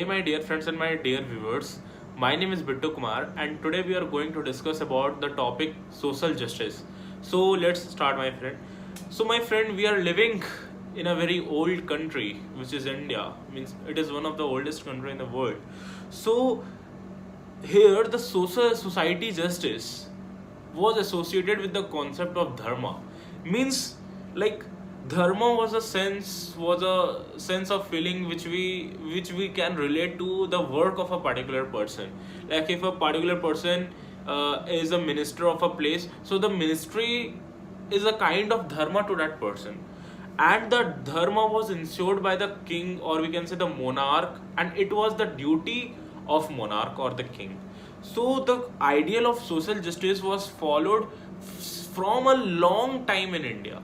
Hey my dear friends and my dear viewers, my name is Bittu Kumar and today we are going to discuss about the topic social justice. So let's start my friend. So my friend, we are living in a very old country which is India. Means it is one of the oldest country in the world. So here the social society justice was associated with the concept of dharma. Means like dharma was a sense of feeling which we can relate to the work of a particular person. Like if a particular person is a minister of a place, so the ministry is a kind of dharma to that person, and the dharma was ensured by the king, or we can say the monarch, and it was the duty of monarch or the king. So the ideal of social justice was followed from a long time in India.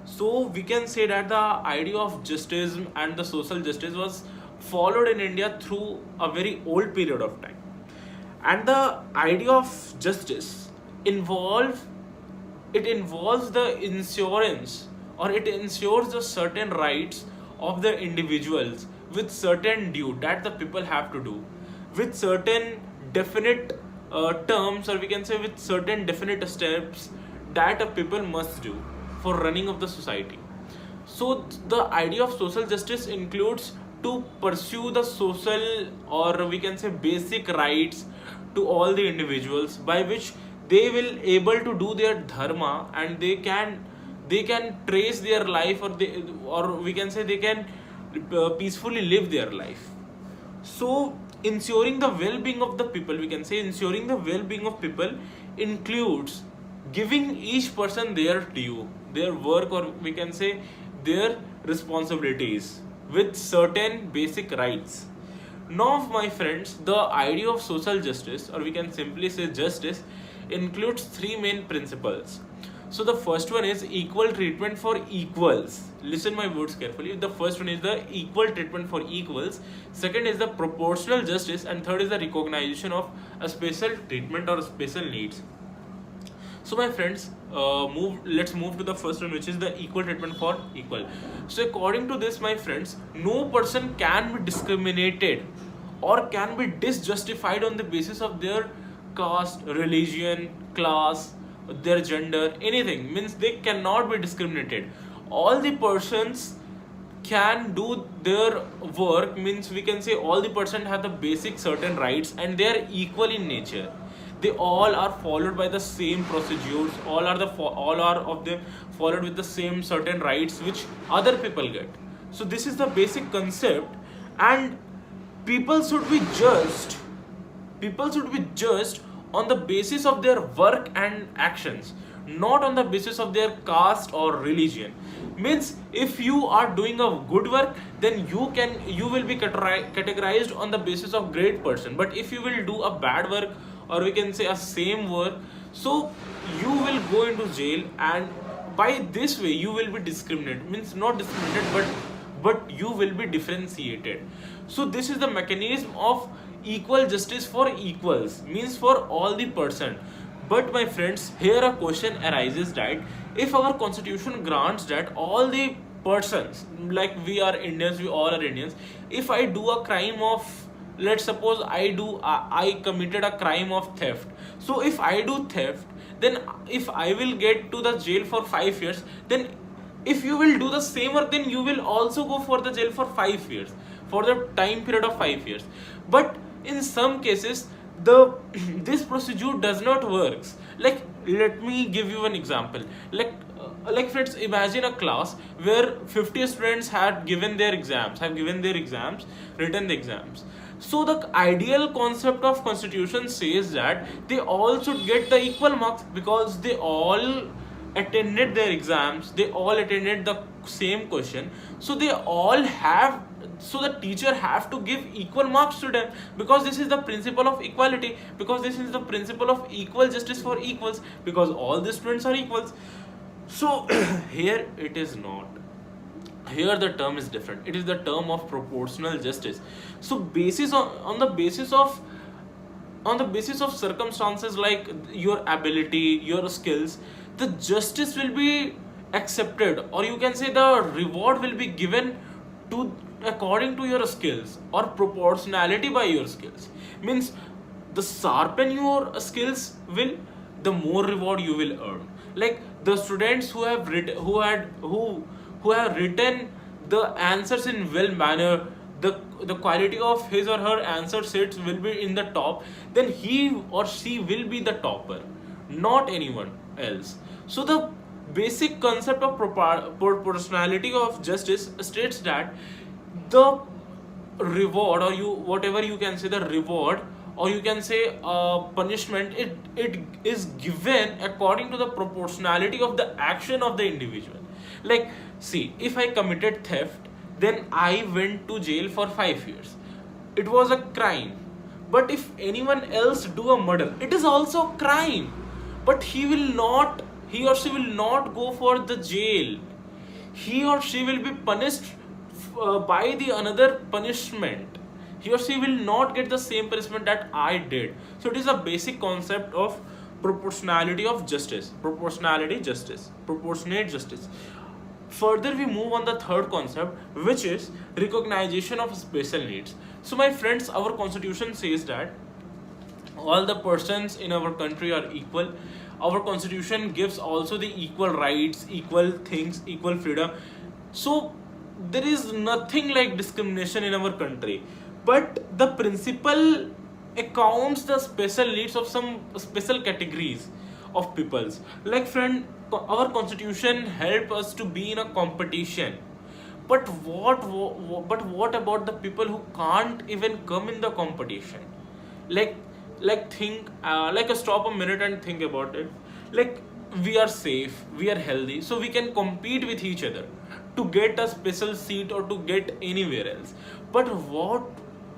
So we can say that the idea of justice and the social justice was followed in India through a very old period of time. And the idea of justice involve it involves the insurance, or it ensures the certain rights of the individuals with certain due that the people have to do with certain definite terms, or we can say with certain definite steps that a people must do for running of the society. So the idea of social justice includes to pursue the social, or we can say basic rights to all the individuals, by which they will able to do their dharma, and they can trace their life, or we can say they can peacefully live their life. So ensuring the well-being of the people, we can say ensuring the well-being of people includes giving each person their due, their work, or we can say their responsibilities with certain basic rights. Now, my friends, the idea of social justice, or we can simply say justice, includes three main principles. So the first one is equal treatment for equals. Listen my words carefully. The first one is the equal treatment for equals. Second is the proportional justice, and third is the recognition of a special treatment or special needs. So my friends, let's move to the first one, which is the equal treatment for equal. So according to this, my friends, no person can be discriminated or can be disjustified on the basis of their caste, religion, class, their gender, anything. Means they cannot be discriminated. All the persons can do their work. Means we can say all the person have the basic certain rights, and they are equal in nature. They all are followed by the same procedures. All are of them followed with the same certain rights which other people get. So this is the basic concept, and people should be judged people should be judged on the basis of their work and actions, not on the basis of their caste or religion. Means if you are doing a good work, then you will be categorized on the basis of great person. But if you will do a bad work, or we can say a same work, so you will go into jail, and by this way you will be discriminated. Means not discriminated, but you will be differentiated. So this is the mechanism of equal justice for equals, means for all the person. But my friends, here a question arises that if our constitution grants that all the persons, like we are Indians, we all are Indians, if I do a crime of, let's suppose I committed a crime of theft. So if I do theft, then if I will get to the jail for 5 years, then if you will do the same work, then you will also go for the jail for 5 years, for the time period of 5 years. But in some cases, the this procedure does not works. Like let me give you an example. Like friends, imagine a class where 50 students have given their exams, written the exams. So the ideal concept of constitution says that they all should get the equal marks, because they all attended their exams, they all attended the same question. So they all have, so the teacher have to give equal marks to them, because this is the principle of equality, because this is the principle of equal justice for equals, because all the students are equals. So here it is not. Here the term is different. It is the term of proportional justice. So on the basis of circumstances like your ability, your skills, the justice will be accepted, or you can say the reward will be given to according to your skills or proportionality by your skills. Means the sharpen your skills will, the more reward you will earn. Like the students who have written, who have written the answers in well manner, the quality of his or her answer sets will be in the top, then he or she will be the topper, not anyone else. So the basic concept of proportionality of justice states that the reward, or you whatever you can say, the reward, or you can say punishment, it is given according to the proportionality of the action of the individual. Like, see, if I committed theft, then I went to jail for 5 years. It was a crime. But if anyone else do a murder, it is also a crime. But he or she will not go for the jail. He or she will be punished by the another punishment. He or she will not get the same punishment that I did. So it is a basic concept of proportionality of justice. Proportionality justice. Proportionate justice. Further, we move on the third concept, which is recognition of special needs. So my friends, our constitution says that all the persons in our country are equal. Our constitution gives also the equal rights, equal things, equal freedom. So there is nothing like discrimination in our country. But the principle accounts the special needs of some special categories of peoples. Like friend, our constitution help us to be in a competition. But what about the people who can't even come in the competition? Like think, stop a minute and think about it. Like, we are safe, we are healthy, so we can compete with each other to get a special seat or to get anywhere else. But what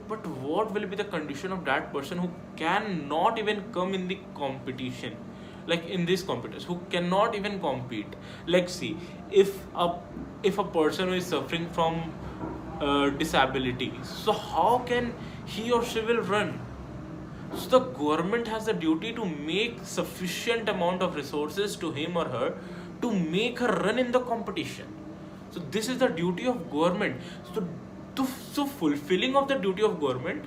will be the condition of that person who cannot even come in the competition, like in this competition, who cannot even compete? Like, see, if a person who is suffering from disability, so how can he or she will run? So the government has a duty to make sufficient amount of resources to him or her to make her run in the competition. So this is the duty of government. So fulfilling of the duty of government,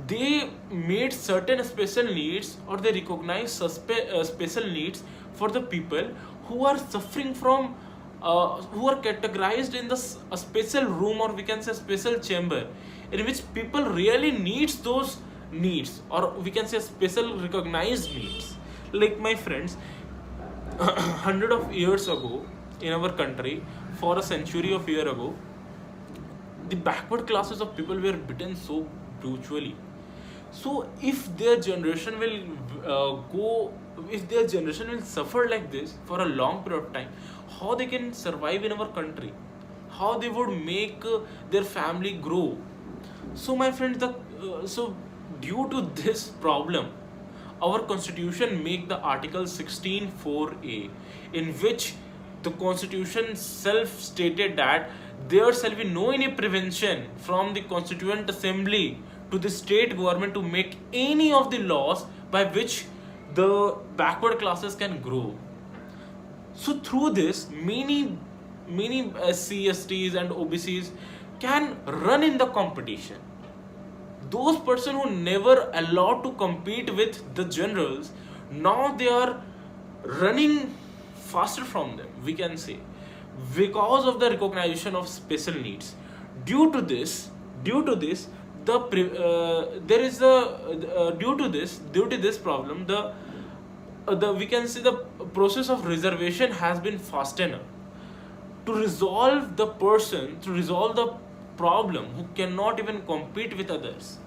they made certain special needs, or they recognize special needs for the people who are suffering from, who are categorized in a special room, or we can say special chamber, in which people really needs those needs, or we can say special recognized needs. Like my friends, hundred of years ago in our country, for a century of year ago, the backward classes of people were beaten so brutally. So if their generation will if their generation will suffer like this for a long period of time, how they can survive in our country? How they would make their family grow? So my friends, so due to this problem, our constitution make the article 16(4)(a), in which the constitution self stated that there shall be no any prevention from the constituent assembly to the state government to make any of the laws by which the backward classes can grow. So through this, many SC, STs and OBCs can run in the competition. Those person who never allowed to compete with the generals, now they are running faster from them, we can say, because of the recognition of special needs. Due to this, due to this problem, the we can say the process of reservation has been fastened to resolve the problem who cannot even compete with others.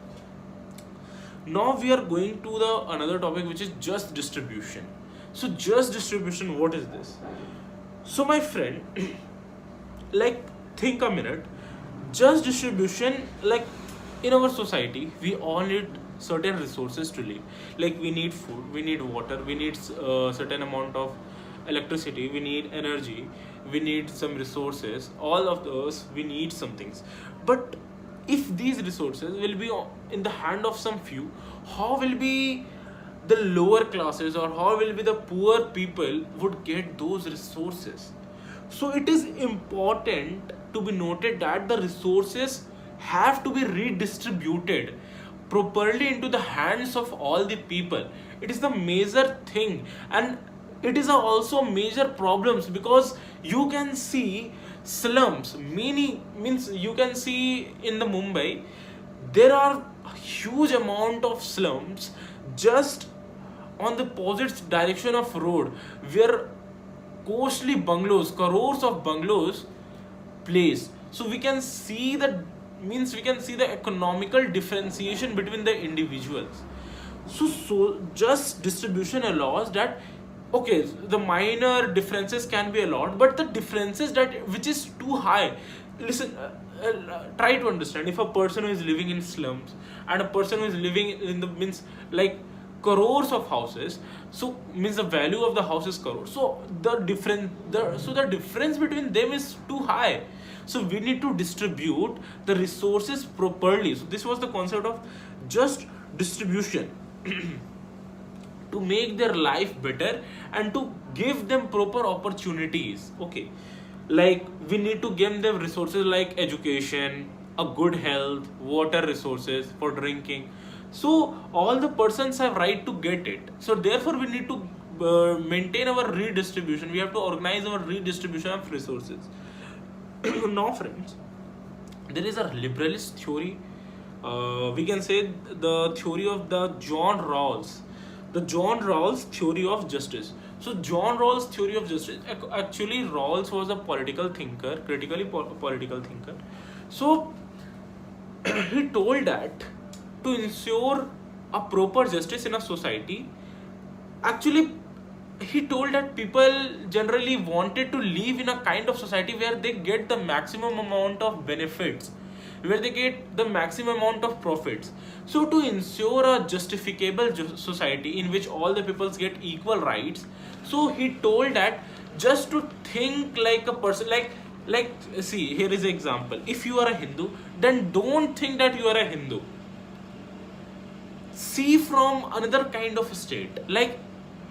Now we are going to the another topic, which is just distribution. So just distribution, what is this? So my friend, like, think a minute. Just distribution, like, in our society, we all need certain resources to live. Like, we need food, we need water, we need certain amount of electricity, we need energy, we need some resources. All of those, we need some things. But if these resources will be in the hand of some few, how will be the lower classes, or how will be the poor people would get those resources? So it is important to be noted that the resources have to be redistributed properly into the hands of all the people. It is the major thing, and it is also major problems, because you can see slums, many means you can see in the Mumbai there are huge amount of slums just on the opposite direction of road, where costly bungalows, crores of bungalows placed. So we can see the means we can see the economical differentiation between the individuals. So just distribution allows that, okay, the minor differences can be allowed, but the differences that which is too high, listen, try to understand. If a person who is living in slums and a person who is living in the means like crores of houses, so means the value of the house is crores, so the difference between them is too high. So we need to distribute the resources properly. So this was the concept of just distribution to make their life better and to give them proper opportunities. Okay, like we need to give them resources like education, a good health, water resources for drinking. So all the persons have right to get it. So therefore we need to maintain our redistribution. We have to organize our redistribution of resources. Now friends, there is a liberalist theory, we can say the theory of the John Rawls, the John Rawls theory of justice. So John Rawls theory of justice, actually Rawls was a political thinker, critically political thinker. So he told that to ensure a proper justice in a society, actually he told that people generally wanted to live in a kind of society where they get the maximum amount of benefits, where they get the maximum amount of profits. So to ensure a justificable society in which all the peoples get equal rights, so he told that just to think like a person, like see, here is an example. If you are a Hindu, then don't think that you are a Hindu. See from another kind of state. Like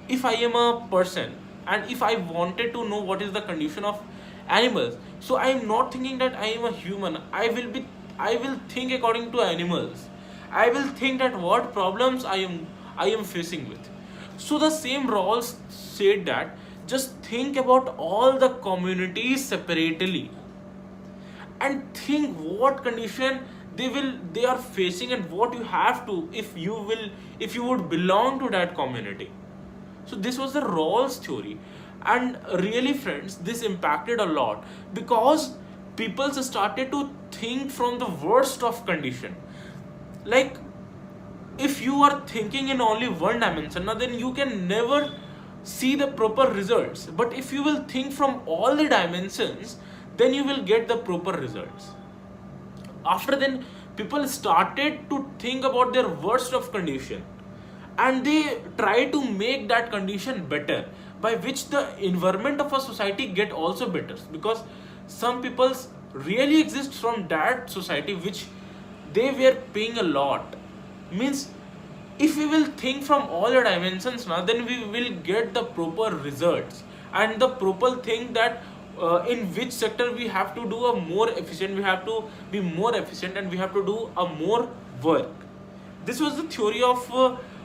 if I am a person and if I wanted to know what is the condition of animals, so I am not thinking that I am a human. I will think according to animals. I will think that what problems I am facing with. So the same Rawls said that just think about all the communities separately and think what condition they are facing and what you have to, if you would belong to that community. So this was the Rawls theory, and really friends, this impacted a lot because people started to think from the worst of condition. Like if you are thinking in only one dimension, now then you can never see the proper results. But if you will think from all the dimensions, then you will get the proper results. After then, people started to think about their worst of condition, and they try to make that condition better, by which the environment of a society get also better, because some peoples really exist from that society which they were paying a lot. Means if we will think from all the dimensions now, then we will get the proper results and the proper thing that in which sector we have to do a more efficient, we have to be more efficient, and we have to do a more work. This was the theory of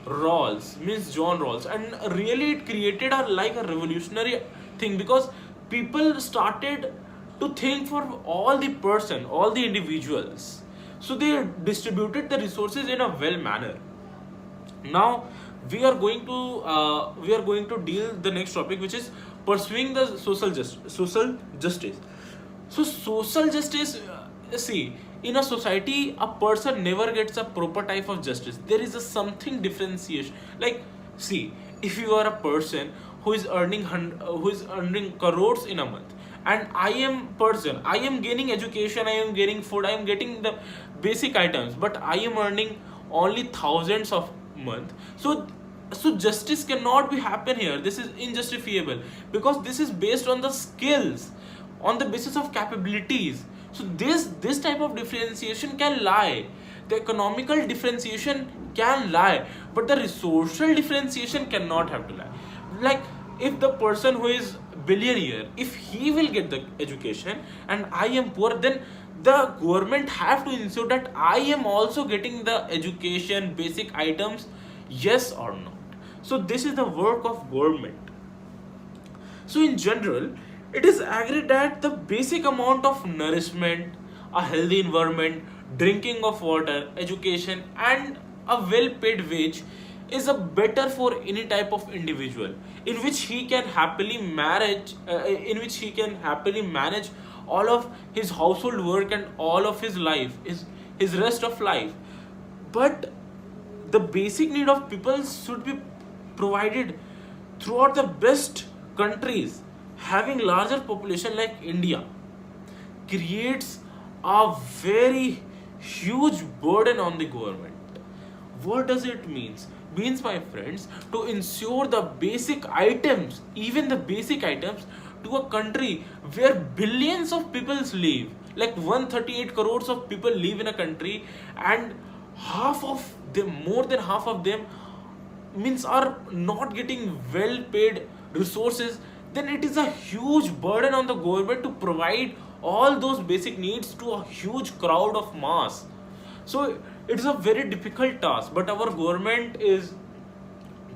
Rawls, means John Rawls, and really it created a revolutionary thing, because people started to think for all the person, all the individuals. So they distributed the resources in a well manner. Now we are going to deal the next topic, which is pursuing the social justice. So social justice, see, in a society a person never gets a proper type of justice. There is a something differentiation. Like see, if you are a person who is earning crores in a month, and I am gaining education, I am getting food, I am getting the basic items, but I am earning only thousands of month. So justice cannot be happen here. This is injustifiable, because this is based on the skills, on the basis of capabilities. So this type of differentiation can lie, the economical differentiation can lie, but the resourcial differentiation cannot have to lie. Like if the person who is billionaire, if he will get the education and I am poor, then the government have to ensure that I am also getting the education basic items, yes or not. So this is the work of government. So in general, it is agreed that the basic amount of nourishment, a healthy environment, drinking of water, education, and a well-paid wage is a better for any type of individual in which he can happily manage all of his household work and all of his life, his rest of life. But the basic need of people should be provided throughout the best countries having larger population like India creates a very huge burden on the government. What does it means? Means, my friends, to ensure the basic items, even the basic items to a country where billions of people live, like 138 crores of people live in a country, and half of them, more than half of them, means are not getting well paid resources, then it is a huge burden on the government to provide all those basic needs to a huge crowd of mass. So it is a very difficult task, but our government is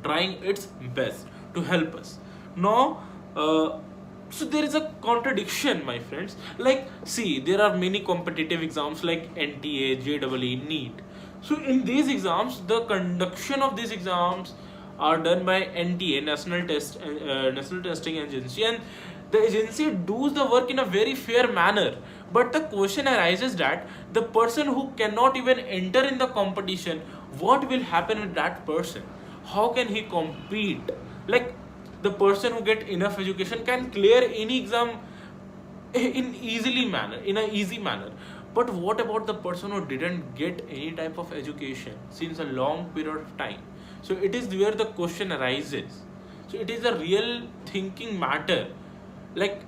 trying its best to help us. Now, so there is a contradiction, my friends. Like, see, there are many competitive exams like NTA, JEE, NEET. So in these exams, the conduction of these exams are done by NTA, National Testing Agency, and the agency does the work in a very fair manner. But the question arises that the person who cannot even enter in the competition, what will happen with that person? How can he compete? Like, the person who get enough education can clear any exam in a easy manner. But what about the person who didn't get any type of education since a long period of time? So it is where the question arises. So it is a real thinking matter. Like,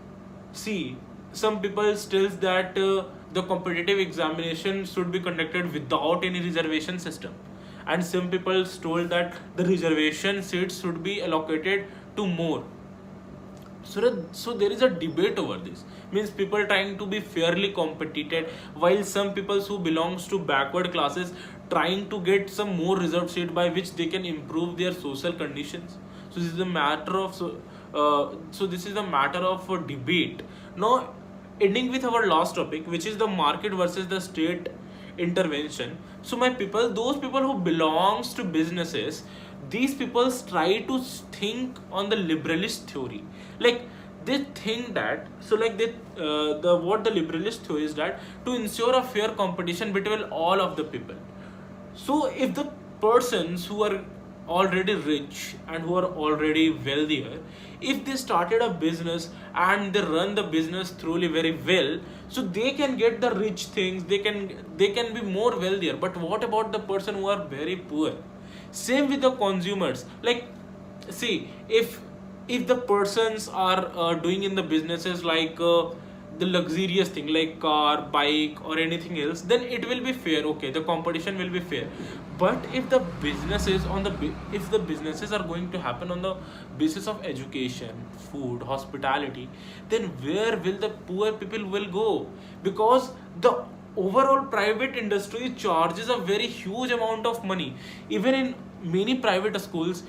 see, some people still that the competitive examination should be conducted without any reservation system, and some people told that the reservation seats should be allocated to more. So there is a debate over this. Means people trying to be fairly competed, while some people who belongs to backward classes trying to get some more reserved seat by which they can improve their social conditions. So this is a matter of this is a matter of debate. Now, ending with our last topic, which is the market versus the state intervention. So my people, those people who belongs to businesses, these people try to think on the liberalist theory. Like, they think that, so like they what the liberalist theory is that to ensure a fair competition between all of the people. So if the persons who are already rich and who are already wealthier, if they started a business and they run the business truly very well, so they can get the rich things, they can be more wealthier. But what about the person who are very poor? Same with the consumers. Like, see, if the persons are doing in the businesses like the luxurious thing like car, bike, or anything else, then it will be fair. Okay, the competition will be fair. But if the businesses are going to happen on the basis of education, food, hospitality, then where will the poor people will go? Because the overall private industry charges a very huge amount of money. Even in many private schools,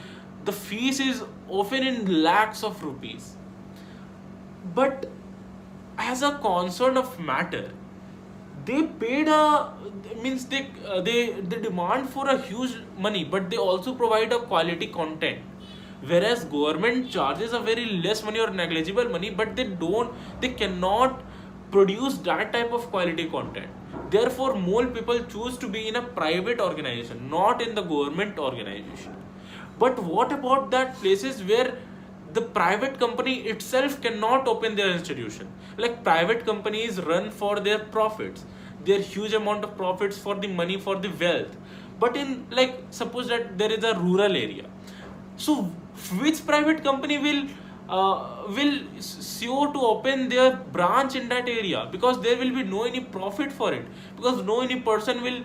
the fees is often in lakhs of rupees. But as a concern of matter, they paid they demand for a huge money, but they also provide a quality content, whereas government charges a very less money or negligible money, but they cannot produce that type of quality content. Therefore, more people choose to be in a private organization, not in the government organization. But what about that places where the private company itself cannot open their institution? Like, private companies run for their profits, their huge amount of profits, for the money, for the wealth. But in, like, suppose that there is a rural area, so which private company will sure to open their branch in that area? Because there will be no any profit for it, because no any person will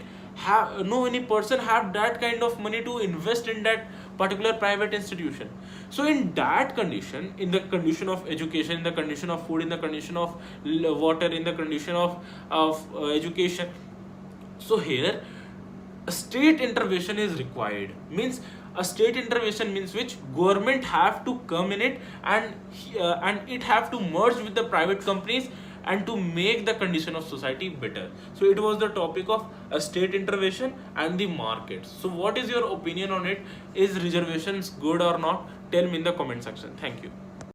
no any person have that kind of money to invest in that particular private institution. So in that condition, in the condition of education, in the condition of food, in the condition of water, in the condition of education, so here a state intervention is required. Means a state intervention means which government have to come in it, and it have to merge with the private companies and to make the condition of society better. So it was the topic of a state intervention and the markets. So what is your opinion on it? Is reservations good or not? Tell me in the comment section. Thank you.